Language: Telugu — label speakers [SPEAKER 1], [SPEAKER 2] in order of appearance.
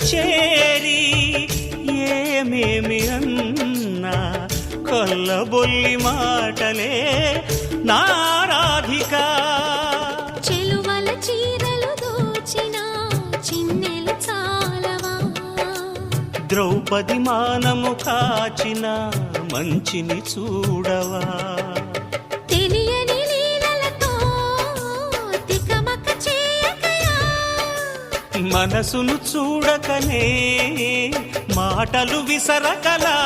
[SPEAKER 1] చేరి ఏమేమి అన్నా కొల్లబొల్లి మాటలే నా రాధిక.
[SPEAKER 2] చెలువల చీరలు దోచిన చిన్నెలు చాలవా,
[SPEAKER 1] ద్రౌపది మానము కాచిన మంచిని చూడవా.
[SPEAKER 2] తెలియని లీలలతో తికమక చేయకయా,
[SPEAKER 1] మనసును చూడకనే మాటలు విసరకలా.